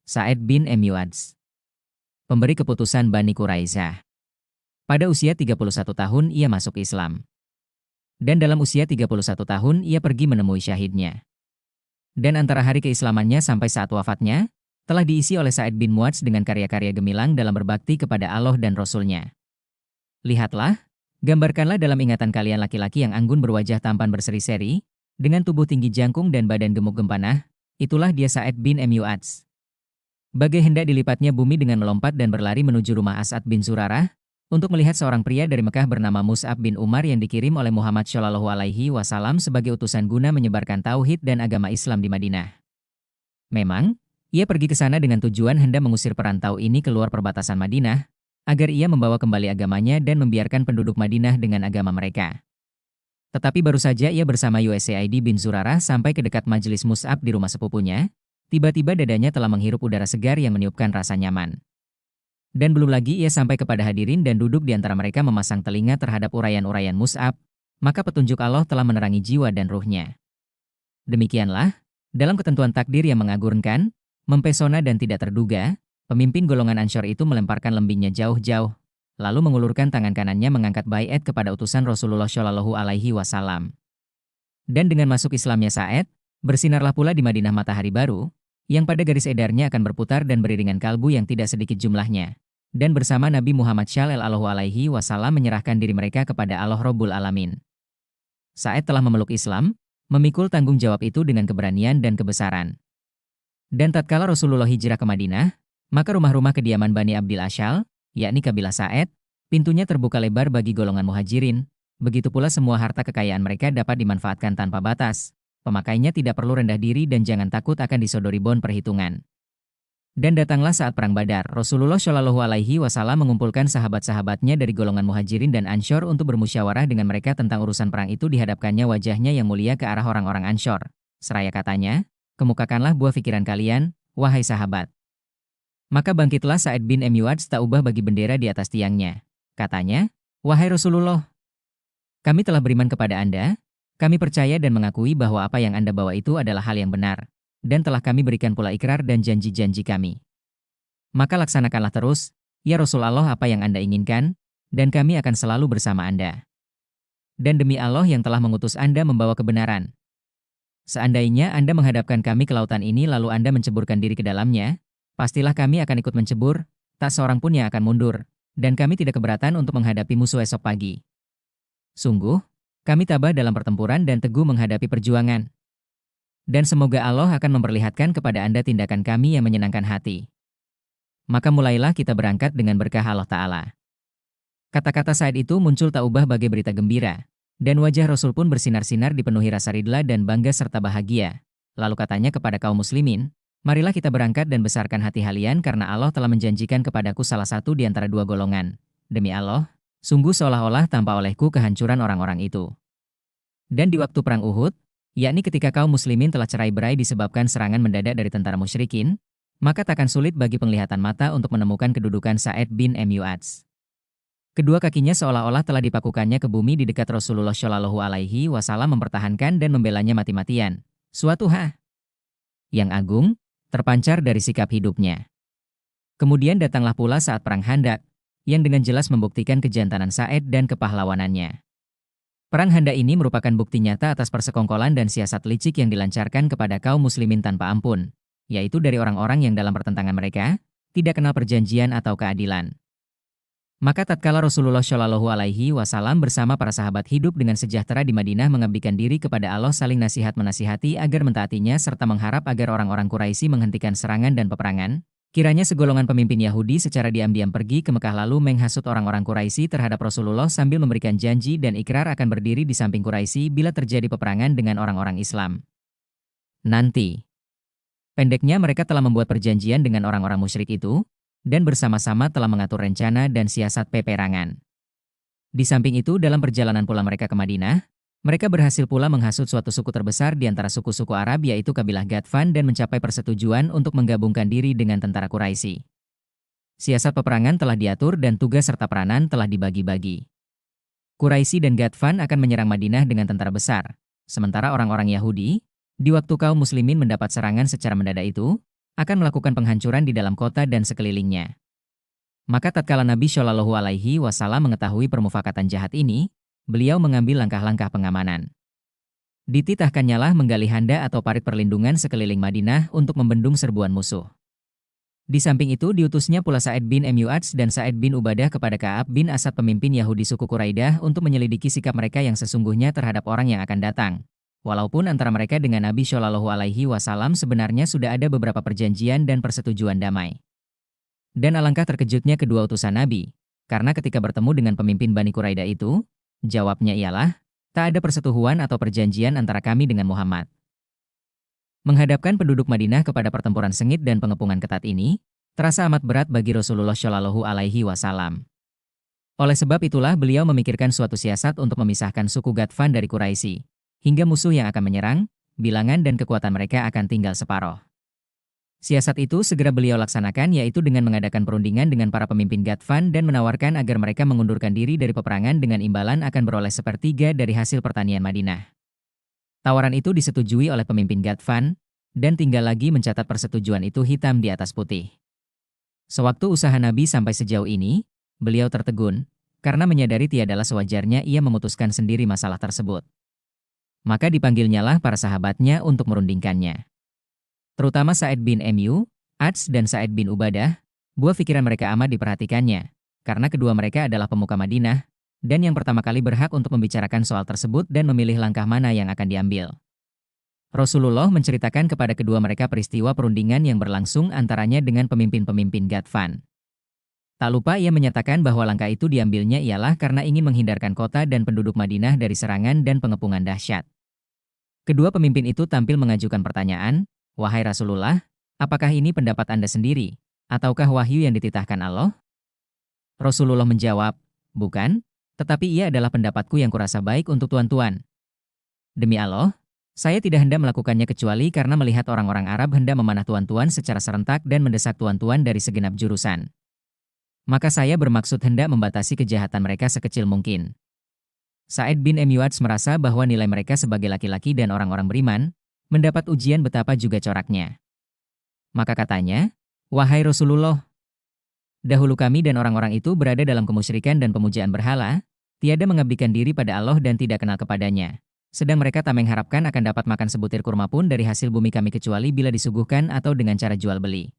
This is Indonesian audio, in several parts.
Sa'ad bin Mu'adz, pemberi keputusan Bani Quraisyah. Pada usia 31 tahun ia masuk Islam. Dan dalam usia 31 tahun ia pergi menemui syahidnya. Dan antara hari keislamannya sampai saat wafatnya, telah diisi oleh Sa'ad bin Mu'adz dengan karya-karya gemilang dalam berbakti kepada Allah dan Rasul-Nya. Lihatlah, gambarkanlah dalam ingatan kalian laki-laki yang anggun berwajah tampan berseri-seri, dengan tubuh tinggi jangkung dan badan gemuk gempanah, itulah dia Sa'ad bin Mu'adz. Bagai hendak dilipatnya bumi dengan melompat dan berlari menuju rumah As'ad bin Zurarah, untuk melihat seorang pria dari Mekah bernama Mus'ab bin Umar yang dikirim oleh Muhammad Shallallahu Alaihi Wasallam sebagai utusan guna menyebarkan tauhid dan agama Islam di Madinah. Memang, ia pergi ke sana dengan tujuan hendak mengusir perantau ini keluar perbatasan Madinah, agar ia membawa kembali agamanya dan membiarkan penduduk Madinah dengan agama mereka. Tetapi baru saja ia bersama Usaid bin Zurarah sampai ke dekat majelis Mus'ab di rumah sepupunya, tiba-tiba dadanya telah menghirup udara segar yang meniupkan rasa nyaman. Dan belum lagi ia sampai kepada hadirin dan duduk di antara mereka memasang telinga terhadap uraian-uraian Mus'ab, maka petunjuk Allah telah menerangi jiwa dan ruhnya. Demikianlah, dalam ketentuan takdir yang mengagumkan, mempesona dan tidak terduga, pemimpin golongan Ansyar itu melemparkan lembingnya jauh-jauh, lalu mengulurkan tangan kanannya mengangkat baiat kepada utusan Rasulullah Shallallahu Alaihi Wasallam. Dan dengan masuk Islamnya Sa'ad, bersinarlah pula di Madinah matahari baru, yang pada garis edarnya akan berputar dan beriringan kalbu yang tidak sedikit jumlahnya. Dan bersama Nabi Muhammad Shallallahu Alaihi Wasallam menyerahkan diri mereka kepada Allah Rabbul Alamin. Sa'ad telah memeluk Islam, memikul tanggung jawab itu dengan keberanian dan kebesaran. Dan tatkala Rasulullah hijrah ke Madinah, maka rumah-rumah kediaman Bani Abdil Ashal, yakni kabilah Sa'ad, pintunya terbuka lebar bagi golongan muhajirin, begitu pula semua harta kekayaan mereka dapat dimanfaatkan tanpa batas. Pemakainya tidak perlu rendah diri dan jangan takut akan disodori bon perhitungan. Dan datanglah saat perang Badar, Rasulullah Shallallahu Alaihi Wasallam mengumpulkan sahabat-sahabatnya dari golongan muhajirin dan Ansyar untuk bermusyawarah dengan mereka tentang urusan perang itu. Dihadapkannya wajahnya yang mulia ke arah orang-orang Ansyar. Seraya katanya, kemukakanlah buah pikiran kalian, wahai sahabat. Maka bangkitlah Sa'ad bin Mu'adz tak ubah bagi bendera di atas tiangnya. Katanya, wahai Rasulullah, kami telah beriman kepada Anda. Kami percaya dan mengakui bahwa apa yang Anda bawa itu adalah hal yang benar, dan telah kami berikan pula ikrar dan janji-janji kami. Maka laksanakanlah terus, ya Rasulullah apa yang Anda inginkan, dan kami akan selalu bersama Anda. Dan demi Allah yang telah mengutus Anda membawa kebenaran. Seandainya Anda menghadapkan kami ke lautan ini lalu Anda menceburkan diri ke dalamnya, pastilah kami akan ikut mencebur, tak seorang pun yang akan mundur, dan kami tidak keberatan untuk menghadapi musuh esok pagi. Sungguh, kami tabah dalam pertempuran dan teguh menghadapi perjuangan. Dan semoga Allah akan memperlihatkan kepada Anda tindakan kami yang menyenangkan hati. Maka mulailah kita berangkat dengan berkah Allah Ta'ala. Kata-kata Sa'ad itu muncul tak ubah bagai berita gembira, dan wajah Rasul pun bersinar-sinar dipenuhi rasa ridla dan bangga serta bahagia. Lalu katanya kepada kaum muslimin, marilah kita berangkat dan besarkan hati kalian karena Allah telah menjanjikan kepadaku salah satu di antara dua golongan. Demi Allah, sungguh seolah-olah tanpa olehku kehancuran orang-orang itu. Dan di waktu perang Uhud, yakni ketika kaum muslimin telah cerai-berai disebabkan serangan mendadak dari tentara musyrikin, maka takkan sulit bagi penglihatan mata untuk menemukan kedudukan Sa'ad bin Mu'adz. Kedua kakinya seolah-olah telah dipakukannya ke bumi di dekat Rasulullah Shallallahu Alaihi Wasallam mempertahankan dan membelanya mati-matian. Suatu hal yang agung, terpancar dari sikap hidupnya. Kemudian datanglah pula saat perang Khandaq, yang dengan jelas membuktikan kejantanan Sa'ad dan kepahlawanannya. Perang Khandaq ini merupakan bukti nyata atas persekongkolan dan siasat licik yang dilancarkan kepada kaum muslimin tanpa ampun, yaitu dari orang-orang yang dalam pertentangan mereka tidak kenal perjanjian atau keadilan. Maka tatkala Rasulullah Shallallahu Alaihi Wasallam bersama para sahabat hidup dengan sejahtera di Madinah mengabdikan diri kepada Allah saling nasihat menasihati agar mentaatinya serta mengharap agar orang-orang Quraisy menghentikan serangan dan peperangan, kiranya segolongan pemimpin Yahudi secara diam-diam pergi ke Mekah lalu menghasut orang-orang Quraisy terhadap Rasulullah sambil memberikan janji dan ikrar akan berdiri di samping Quraisy bila terjadi peperangan dengan orang-orang Islam. Nanti. Pendeknya mereka telah membuat perjanjian dengan orang-orang musyrik itu, dan bersama-sama telah mengatur rencana dan siasat peperangan. Di samping itu dalam perjalanan pulang mereka ke Madinah, mereka berhasil pula menghasut suatu suku terbesar di antara suku-suku Arab yaitu kabilah Ghatfan dan mencapai persetujuan untuk menggabungkan diri dengan tentara Quraisy. Siasat peperangan telah diatur dan tugas serta peranan telah dibagi-bagi. Quraisy dan Ghatfan akan menyerang Madinah dengan tentara besar, sementara orang-orang Yahudi, di waktu kaum muslimin mendapat serangan secara mendadak itu, akan melakukan penghancuran di dalam kota dan sekelilingnya. Maka tatkala Nabi Shallallahu Alaihi Wasallam mengetahui permufakatan jahat ini, beliau mengambil langkah-langkah pengamanan. Dititahkannya lah menggali handa atau parit perlindungan sekeliling Madinah untuk membendung serbuan musuh. Di samping itu diutusnya pula Sa'id bin Mu'adz dan Sa'id bin Ubadah kepada Ka'ab bin Asad pemimpin Yahudi suku Quraidah untuk menyelidiki sikap mereka yang sesungguhnya terhadap orang yang akan datang. Walaupun antara mereka dengan Nabi Shallallahu Alaihi Wasallam sebenarnya sudah ada beberapa perjanjian dan persetujuan damai. Dan alangkah terkejutnya kedua utusan Nabi, karena ketika bertemu dengan pemimpin Bani Quraidah itu, jawabnya ialah, tak ada persetujuan atau perjanjian antara kami dengan Muhammad. Menghadapkan penduduk Madinah kepada pertempuran sengit dan pengepungan ketat ini, terasa amat berat bagi Rasulullah Shallallahu Alaihi Wasallam. Oleh sebab itulah beliau memikirkan suatu siasat untuk memisahkan suku Ghatfan dari Quraisy, hingga musuh yang akan menyerang, bilangan dan kekuatan mereka akan tinggal separuh. Siasat itu segera beliau laksanakan yaitu dengan mengadakan perundingan dengan para pemimpin Ghatfan dan menawarkan agar mereka mengundurkan diri dari peperangan dengan imbalan akan beroleh sepertiga dari hasil pertanian Madinah. Tawaran itu disetujui oleh pemimpin Ghatfan, dan tinggal lagi mencatat persetujuan itu hitam di atas putih. Sewaktu usaha Nabi sampai sejauh ini, beliau tertegun, karena menyadari tiadalah sewajarnya ia memutuskan sendiri masalah tersebut. Maka dipanggilnyalah para sahabatnya untuk merundingkannya. Terutama Sa'id bin Mu'adz dan Sa'id bin Ubadah, buah pikiran mereka amat diperhatikannya, karena kedua mereka adalah pemuka Madinah, dan yang pertama kali berhak untuk membicarakan soal tersebut dan memilih langkah mana yang akan diambil. Rasulullah menceritakan kepada kedua mereka peristiwa perundingan yang berlangsung antaranya dengan pemimpin-pemimpin Ghatfan. Tak lupa ia menyatakan bahwa langkah itu diambilnya ialah karena ingin menghindarkan kota dan penduduk Madinah dari serangan dan pengepungan dahsyat. Kedua pemimpin itu tampil mengajukan pertanyaan, "Wahai Rasulullah, apakah ini pendapat Anda sendiri, ataukah wahyu yang dititahkan Allah?" Rasulullah menjawab, "Bukan, tetapi ia adalah pendapatku yang kurasa baik untuk tuan-tuan. Demi Allah, saya tidak hendak melakukannya kecuali karena melihat orang-orang Arab hendak memanah tuan-tuan secara serentak dan mendesak tuan-tuan dari segenap jurusan. Maka saya bermaksud hendak membatasi kejahatan mereka sekecil mungkin." Sa'id bin Mu'adz merasa bahwa nilai mereka sebagai laki-laki dan orang-orang beriman, mendapat ujian betapa juga coraknya. Maka katanya, "Wahai Rasulullah, dahulu kami dan orang-orang itu berada dalam kemusyrikan dan pemujaan berhala, tiada mengabdikan diri pada Allah dan tidak kenal kepadanya. Sedang mereka tak mengharapkan akan dapat makan sebutir kurma pun dari hasil bumi kami kecuali bila disuguhkan atau dengan cara jual beli.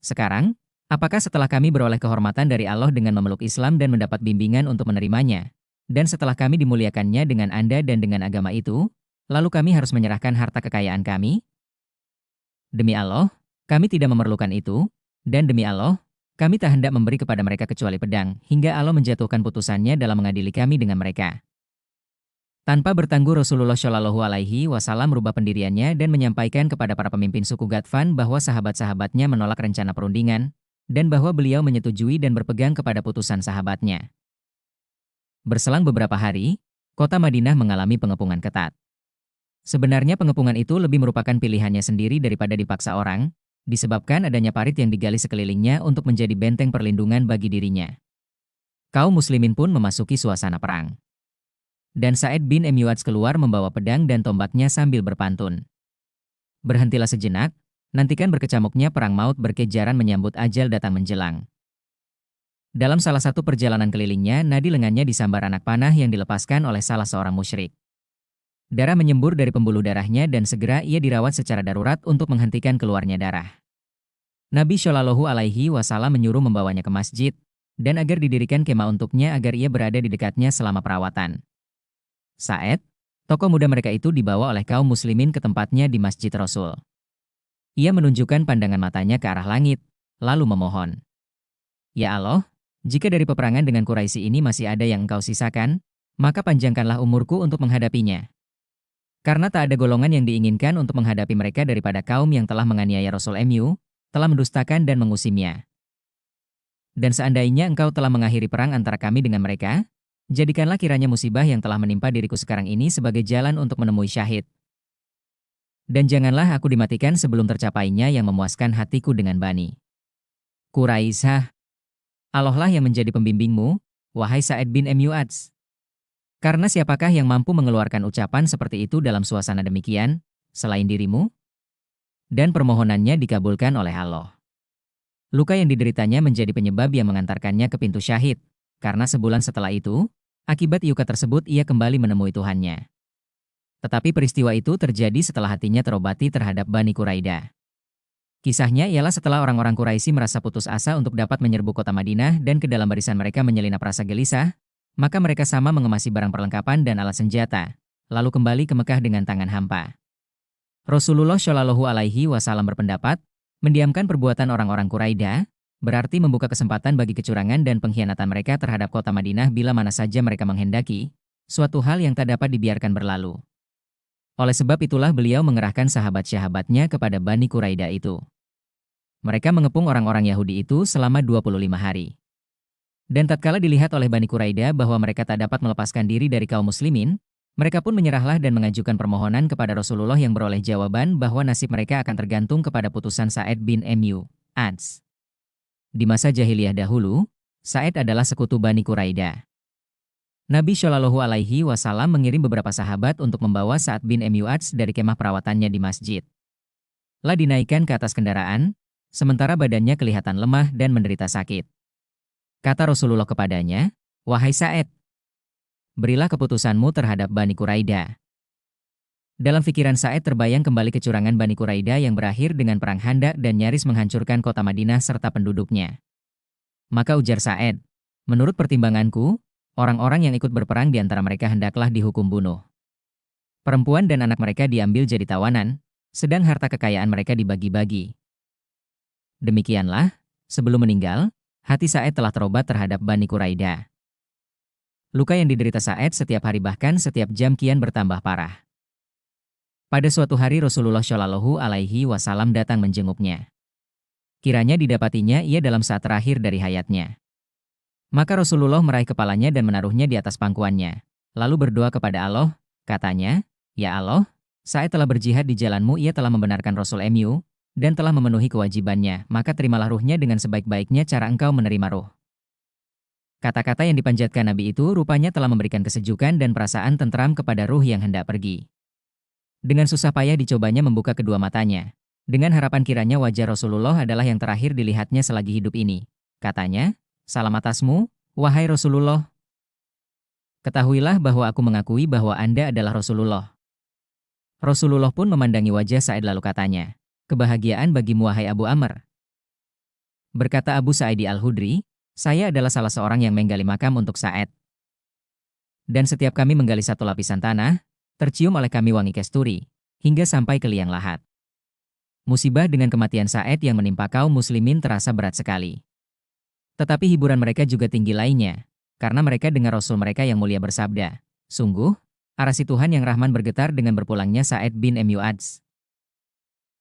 Sekarang, apakah setelah kami beroleh kehormatan dari Allah dengan memeluk Islam dan mendapat bimbingan untuk menerimanya, dan setelah kami dimuliakannya dengan Anda dan dengan agama itu, lalu kami harus menyerahkan harta kekayaan kami? Demi Allah, kami tidak memerlukan itu, dan demi Allah, kami tak hendak memberi kepada mereka kecuali pedang, hingga Allah menjatuhkan putusannya dalam mengadili kami dengan mereka." Tanpa bertangguh Rasulullah Shallallahu Alaihi Wasallam merubah pendiriannya dan menyampaikan kepada para pemimpin suku Ghatfan bahwa sahabat-sahabatnya menolak rencana perundingan, dan bahwa beliau menyetujui dan berpegang kepada putusan sahabatnya. Berselang beberapa hari, kota Madinah mengalami pengepungan ketat. Sebenarnya pengepungan itu lebih merupakan pilihannya sendiri daripada dipaksa orang, disebabkan adanya parit yang digali sekelilingnya untuk menjadi benteng perlindungan bagi dirinya. Kaum muslimin pun memasuki suasana perang. Dan Sa'id bin Mu'adz keluar membawa pedang dan tombaknya sambil berpantun. "Berhentilah sejenak, nantikan berkecamuknya perang maut berkejaran menyambut ajal datang menjelang." Dalam salah satu perjalanan kelilingnya, nadi lengannya disambar anak panah yang dilepaskan oleh salah seorang musyrik. Darah menyembur dari pembuluh darahnya dan segera ia dirawat secara darurat untuk menghentikan keluarnya darah. Nabi Shallallahu Alaihi Wasallam menyuruh membawanya ke masjid, dan agar didirikan kemah untuknya agar ia berada di dekatnya selama perawatan. Sa'id, tokoh muda mereka itu dibawa oleh kaum muslimin ke tempatnya di Masjid Rasul. Ia menunjukkan pandangan matanya ke arah langit, lalu memohon, "Ya Allah, jika dari peperangan dengan Quraisy ini masih ada yang Engkau sisakan, maka panjangkanlah umurku untuk menghadapinya. Karena tak ada golongan yang diinginkan untuk menghadapi mereka daripada kaum yang telah menganiaya Rasul telah mendustakan dan mengusimnya. Dan seandainya Engkau telah mengakhiri perang antara kami dengan mereka, jadikanlah kiranya musibah yang telah menimpa diriku sekarang ini sebagai jalan untuk menemui syahid. Dan janganlah aku dimatikan sebelum tercapainya yang memuaskan hatiku dengan Bani Quraisyah. Allah lah yang menjadi pembimbingmu, wahai Sa'id bin Mu'adz. Karena siapakah yang mampu mengeluarkan ucapan seperti itu dalam suasana demikian, selain dirimu?" dan permohonannya dikabulkan oleh Allah. Luka yang dideritanya menjadi penyebab yang mengantarkannya ke pintu syahid, karena sebulan setelah itu, akibat luka tersebut ia kembali menemui Tuhannya. Tetapi peristiwa itu terjadi setelah hatinya terobati terhadap Bani Quraidah. Kisahnya ialah setelah orang-orang Quraisy merasa putus asa untuk dapat menyerbu kota Madinah dan ke dalam barisan mereka menyelinap rasa gelisah, maka mereka sama mengemasi barang perlengkapan dan alat senjata, lalu kembali ke Mekah dengan tangan hampa. Rasulullah Shallallahu Alaihi Wasallam berpendapat, mendiamkan perbuatan orang-orang Quraidah, berarti membuka kesempatan bagi kecurangan dan pengkhianatan mereka terhadap kota Madinah bila mana saja mereka menghendaki, suatu hal yang tak dapat dibiarkan berlalu. Oleh sebab itulah beliau mengerahkan sahabat-sahabatnya kepada Bani Quraidah itu. Mereka mengepung orang-orang Yahudi itu selama 25 hari. Dan tatkala dilihat oleh Bani Quraidah bahwa mereka tak dapat melepaskan diri dari kaum muslimin, mereka pun menyerahlah dan mengajukan permohonan kepada Rasulullah yang beroleh jawaban bahwa nasib mereka akan tergantung kepada putusan Sa'ad bin Mu'adz. Di masa jahiliyah dahulu, Sa'ad adalah sekutu Bani Quraidah. Nabi Shallallahu Alaihi Wasallam mengirim beberapa sahabat untuk membawa Sa'ad bin Mu'adz dari kemah perawatannya di masjid. Lah dinaikkan ke atas kendaraan, sementara badannya kelihatan lemah dan menderita sakit. Kata Rasulullah kepadanya, "Wahai Sa'ad, berilah keputusanmu terhadap Bani Quraidah." Dalam pikiran Sa'ad terbayang kembali kecurangan Bani Quraidah yang berakhir dengan perang Khandaq dan nyaris menghancurkan kota Madinah serta penduduknya. Maka ujar Sa'ad, "Menurut pertimbanganku, orang-orang yang ikut berperang di antara mereka hendaklah dihukum bunuh. Perempuan dan anak mereka diambil jadi tawanan, sedang harta kekayaan mereka dibagi-bagi." Demikianlah, sebelum meninggal, hati Sa'ad telah terobat terhadap Bani Quraidah. Luka yang diderita Sa'ad setiap hari bahkan setiap jam kian bertambah parah. Pada suatu hari Rasulullah Shallallahu Alaihi Wasallam datang menjenguknya. Kiranya didapatinya ia dalam saat terakhir dari hayatnya. Maka Rasulullah meraih kepalanya dan menaruhnya di atas pangkuannya. Lalu berdoa kepada Allah, katanya, "Ya Allah, Sa'ad telah berjihad di jalanmu, ia telah membenarkan Rasul dan telah memenuhi kewajibannya, maka terimalah ruhnya dengan sebaik-baiknya cara engkau menerima ruh." Kata-kata yang dipanjatkan Nabi itu rupanya telah memberikan kesejukan dan perasaan tentram kepada ruh yang hendak pergi. Dengan susah payah dicobanya membuka kedua matanya, dengan harapan kiranya wajah Rasulullah adalah yang terakhir dilihatnya selagi hidup ini. Katanya, "Salam atasmu, wahai Rasulullah. Ketahuilah bahwa aku mengakui bahwa Anda adalah Rasulullah." Rasulullah pun memandangi wajah Sa'ad lalu katanya, "Kebahagiaan bagimu wahai Abu Amr." Berkata Abu Sa'id Al-Khudri, "Saya adalah salah seorang yang menggali makam untuk Sa'ad. Dan setiap kami menggali satu lapisan tanah, tercium oleh kami wangi kasturi, hingga sampai ke liang lahat." Musibah dengan kematian Sa'ad yang menimpa kaum muslimin terasa berat sekali. Tetapi hiburan mereka juga tinggi lainnya, karena mereka dengar Rasul mereka yang mulia bersabda, "Sungguh, arasy Tuhan yang Rahman bergetar dengan berpulangnya Sa'ad bin Mu'adz."